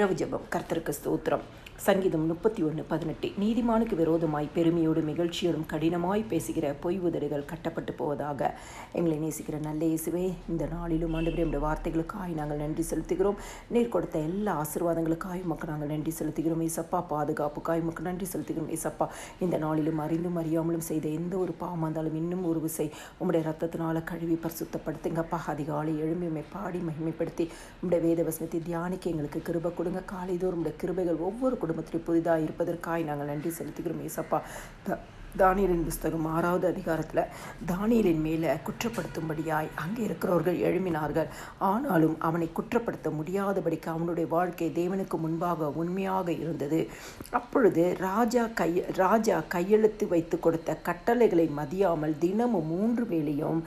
இரவு ஜெபம். கர்த்தருக்கு ஸ்தோத்திரம். சங்கீதம் 31:18. நீதிமானுக்கு விரோதமாய் பெருமையோடும் நிகழ்ச்சியோடும் கடினமாய் பேசுகிற பொய் உதடுகள் கட்டப்பட்டு போவதாக. எங்களை நேசிக்கிற நல்ல இயேசுவே, இந்த நாளிலும் ஆண்டவரே உம்முடைய வார்த்தைகளுக்காய் நாங்கள் நன்றி செலுத்துகிறோம். நீர் கொடுத்த எல்லா ஆசீர்வாதங்களுக்காய் உமக்கு நாங்கள் நன்றி செலுத்துகிறோம். ஏசப்பா, பாதுகாப்புக்காய் உமக்கு நன்றி செலுத்துகிறோம். ஏசப்பா, இந்த நாளிலும் அறிந்தும் அறியாமலும் செய்த எந்த ஒரு பாவமாக இருந்தாலும் இன்னும் ஒரு விசை உம்முடைய ரத்தத்தினால கழுவி பரிசுத்தப்படுத்துங்கப்பா. அதிகாலை எழும்பி உம்மை பாடி மகிமைப்படுத்தி உம்முடைய வேத வசனத்தை தியானிக்க எங்களுக்கு கிருபை கொடுங்க. காலைதோறும் உம்முடைய கிருபைகள் ஒவ்வொரு குடும்பத்திலும் புதிதாக இருப்பதற்காய் நாங்கள் நன்றி செலுத்துகிறோம். ஏசப்பா, தானியேலின் புஸ்தகம் 6வது அதிகாரத்தில் தானியேலின் மேலே குற்றப்படுத்தும்படியாய் அங்கே இருக்கிறவர்கள் எழும்பினார்கள். ஆனாலும் அவனை குற்றப்படுத்த முடியாதபடிக்கு அவனுடைய வாழ்க்கை தேவனுக்கு முன்பாக உண்மையாக இருந்தது. அப்பொழுது ராஜா கையெழுத்து வைத்து கொடுத்த கட்டளைகளை மதியாமல் தினமும் 3 வேளையும்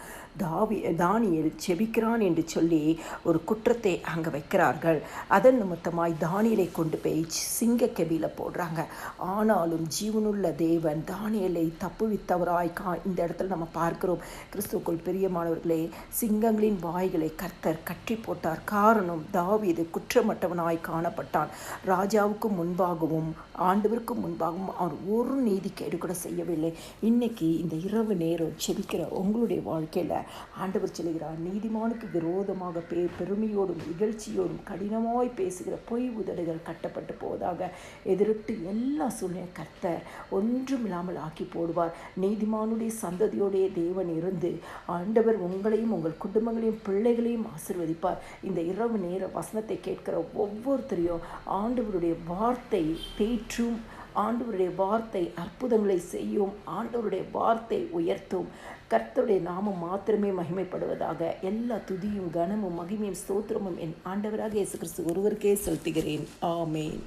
தானியேல் செபிக்கிறான் என்று சொல்லி ஒரு குற்றத்தை அங்கே வைக்கிறார்கள். அதன் நிமித்தமாய் தானியேலை கொண்டு போய் சிங்க கெபியில போடுறாங்க. ஆனாலும் ஜீவனுள்ள தேவன் தானியேலை தப்புவித்தவராய் இந்த இடத்துல நம்ம பார்க்கிறோம். கிறிஸ்துவுக்குள் பிரியமானவர்களே, சிங்கங்களின் வாய்களை கர்த்தர் கட்டி போட்டார். காரணம், தாவீது குற்றமற்றவனாய் காணப்பட்டான். ராஜாவுக்கு முன்பாகவும் ஆண்டவருக்கு முன்பாகவும் அவர் ஒரு நீதிக்கேடு கூட செய்யவில்லை. இன்னைக்கு இந்த இரவு நேரம் செபிக்கிற உங்களுடைய வாழ்க்கையில் ஆண்டவர் சொல்கிறார், நீதிமானுக்கு விரோதமாக பெருமையோடும் இகழ்ச்சியோடும் கடினமாய் பேசுகிற பொய் உதடுகள் கட்டப்பட்டு போவதாக. எதிரிட்டு எல்லா சூழ்நிலை கர்த்தர் ஒன்றுமில்லாமல் ஆக்கி போடுவார். நீதிமானுடைய சந்ததியோடைய தேவன் இருந்து ஆண்டவர் உங்களையும் உங்கள் குடும்பங்களையும் பிள்ளைகளையும் ஆசீர்வதிப்பார். இந்த இரவு நேர வசனத்தை கேட்கிற ஒவ்வொருத்தரையும் ஆண்டவருடைய வார்த்தை தேற்றும், ஆண்டவருடைய வார்த்தை அற்புதங்களை செய்யும், ஆண்டவருடைய வார்த்தை உயர்த்தும். கர்த்தருடைய நாமம் மாத்திரமே மகிமைப்படுவதாக. எல்லா துதியும் கனமும் மகிமையும் ஸ்தோத்திரமும் என் ஆண்டவராக இயேசு கிறிஸ்து ஒருவருக்கே செலுத்துகிறேன். ஆமேன்.